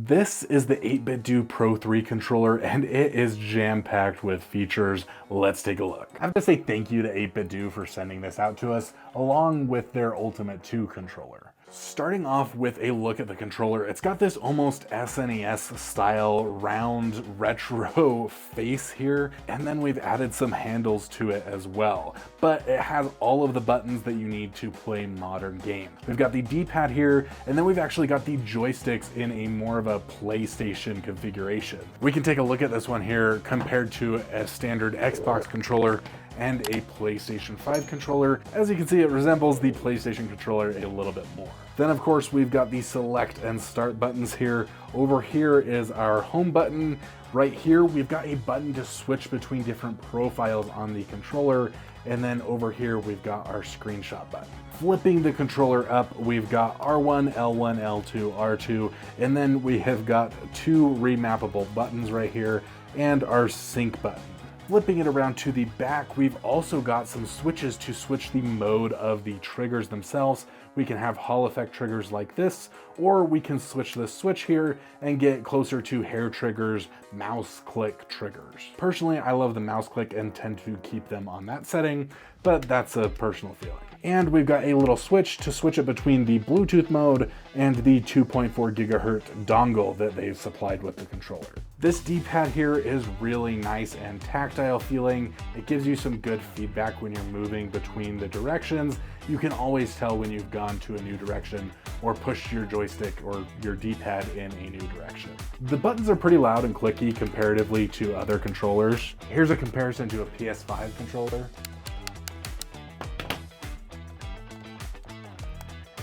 This is the 8BitDo Pro 3 controller, and it is jam-packed with features. Let's take a look. I have to say thank you to 8BitDo for sending this out to us, along with their Ultimate 2 controller. Starting off with a look at the controller, it's got this almost SNES style round retro face here, and then we've added some handles to it as well. But it has all of the buttons that you need to play modern games. We've got the D-pad here, and then we've actually got the joysticks in a more of a PlayStation configuration. We can take a look at this one here compared to a standard Xbox controller and a PlayStation 5 controller. As you can see, it resembles the PlayStation controller a little bit more. Then of course we've got the select and start buttons here. Over here is our home button. Right here we've got a button to switch between different profiles on the controller. And then over here we've got our screenshot button. Flipping the controller up, we've got R1, L1, L2, R2, and then we have got two remappable buttons right here and our sync button. Flipping it around to the back, we've also got some switches to switch the mode of the triggers themselves. We can have Hall effect triggers like this, or we can switch this switch here and get closer to hair triggers, mouse click triggers. Personally, I love the mouse click and tend to keep them on that setting, but that's a personal feeling. And we've got a little switch to switch it between the Bluetooth mode and the 2.4 gigahertz dongle that they've supplied with the controller. This D-pad here is really nice and tactile feeling. It gives you some good feedback when you're moving between the directions. You can always tell when you've gone to a new direction or pushed your joystick or your D-pad in a new direction. The buttons are pretty loud and clicky comparatively to other controllers. Here's a comparison to a PS5 controller.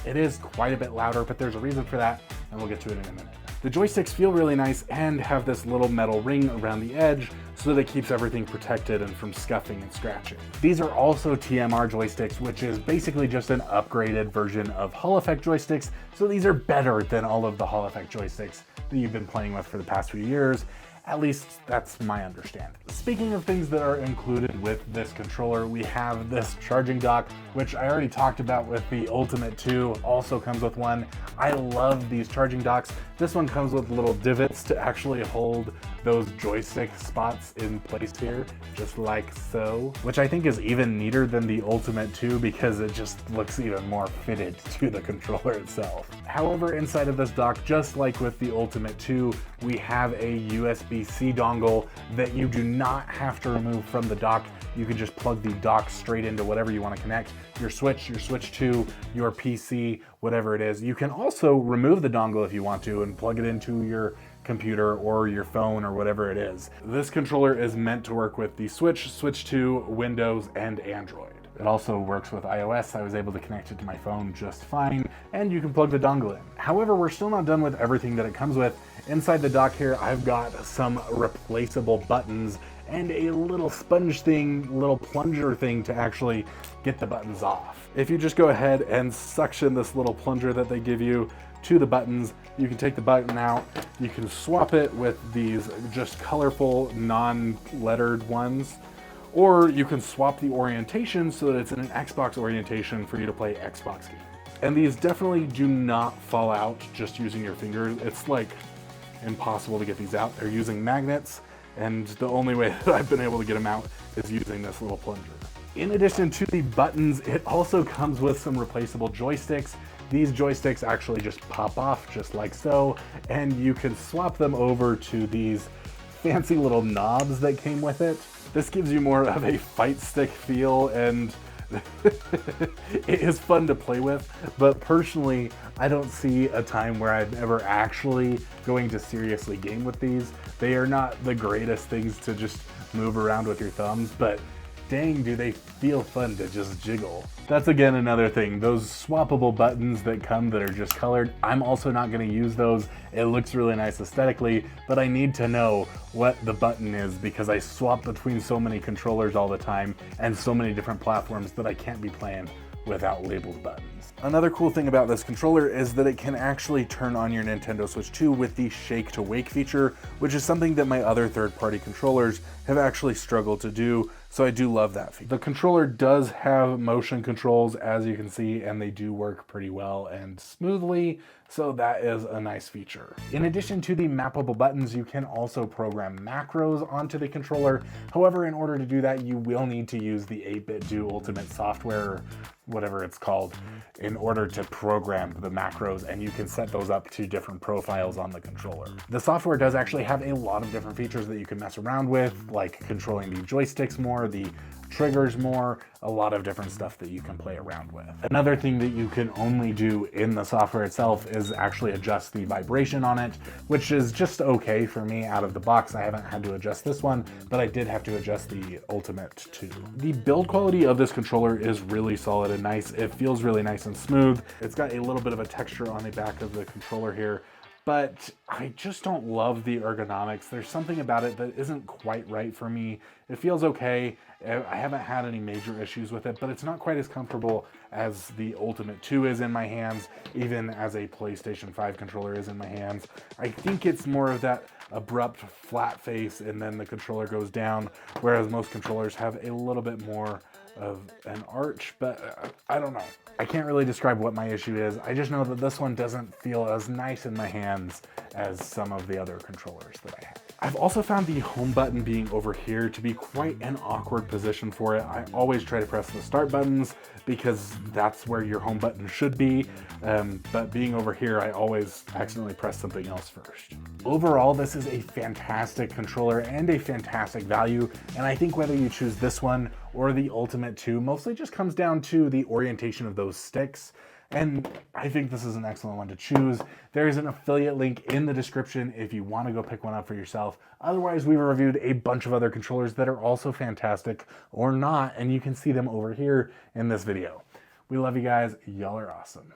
It is quite a bit louder, but there's a reason for that, and we'll get to it in a minute. The joysticks feel really nice and have this little metal ring around the edge so that it keeps everything protected and from scuffing and scratching. These are also TMR joysticks, which is basically just an upgraded version of Hall effect joysticks, so these are better than all of the Hall effect joysticks that you've been playing with for the past few years. At least that's my understanding. Speaking of things that are included with this controller, we have this charging dock, which I already talked about with the Ultimate 2, also comes with one. I love these charging docks. This one comes with little divots to actually hold those joystick spots in place here, just like so, which I think is even neater than the Ultimate 2 because it just looks even more fitted to the controller itself. However, inside of this dock, just like with the Ultimate 2, we have a USB-C dongle that you do not have to remove from the dock. You can just plug the dock straight into whatever you want to connect, your Switch 2, your PC, whatever it is. You can also remove the dongle if you want to and plug it into your computer or your phone or whatever it is. This controller is meant to work with the Switch 2, Windows, and Android. It also works with iOS. I was able to connect it to my phone just fine, and you can plug the dongle in. However, we're still not done with everything that it comes with. Inside the dock here, I've got some replaceable buttons and a little sponge thing, little plunger thing to actually get the buttons off. If you just go ahead and suction this little plunger that they give you to the buttons, you can take the button out, you can swap it with these just colorful non-lettered ones, or you can swap the orientation so that it's in an Xbox orientation for you to play Xbox games. And these definitely do not fall out just using your fingers. It's like impossible to get these out. They're using magnets, and the only way that I've been able to get them out is using this little plunger. In addition to the buttons, it also comes with some replaceable joysticks. These joysticks actually just pop off just like so, and you can swap them over to these fancy little knobs that came with it. This gives you more of a fight stick feel, and it is fun to play with, but personally, I don't see a time where I'm ever actually going to seriously game with these. They are not the greatest things to just move around with your thumbs, but dang, do they feel fun to just jiggle. That's again another thing, those swappable buttons that come that are just colored, I'm also not going to use those. It looks really nice aesthetically, but I need to know what the button is because I swap between so many controllers all the time and so many different platforms that I can't be playing without labeled buttons. Another cool thing about this controller is that it can actually turn on your Nintendo Switch 2 with the shake to wake feature, which is something that my other third-party controllers have actually struggled to do. So I do love that feature. The controller does have motion controls, as you can see, and they do work pretty well and smoothly, so that is a nice feature. In addition to the mappable buttons, you can also program macros onto the controller. However, in order to do that, you will need to use the 8BitDo Ultimate software, whatever it's called, in order to program the macros, and you can set those up to different profiles on the controller. The software does actually have a lot of different features that you can mess around with, like controlling the joysticks more, the triggers more, a lot of different stuff that you can play around with. Another thing that you can only do in the software itself is actually adjust the vibration on it, which is just okay for me out of the box. I haven't had to adjust this one, but I did have to adjust the Ultimate 2. The build quality of this controller is really solid and nice. It feels really nice and smooth. It's got a little bit of a texture on the back of the controller here, but I just don't love the ergonomics. There's something about it that isn't quite right for me. It feels okay. I haven't had any major issues with it, but it's not quite as comfortable as the Ultimate 2 is in my hands, even as a PlayStation 5 controller is in my hands. I think it's more of that abrupt flat face and then the controller goes down, whereas most controllers have a little bit more of an arch, but I don't know. I can't really describe what my issue is. I just know that this one doesn't feel as nice in my hands as some of the other controllers that I have. I've also found the home button being over here to be quite an awkward position for it. I always try to press the start buttons because that's where your home button should be, but being over here, I always accidentally press something else first. Overall, this is a fantastic controller and a fantastic value, and I think whether you choose this one or the Ultimate 2 mostly just comes down to the orientation of those sticks. And I think this is an excellent one to choose. There is an affiliate link in the description if you want to go pick one up for yourself. Otherwise, we've reviewed a bunch of other controllers that are also fantastic or not, and you can see them over here in this video. We love you guys. Y'all are awesome.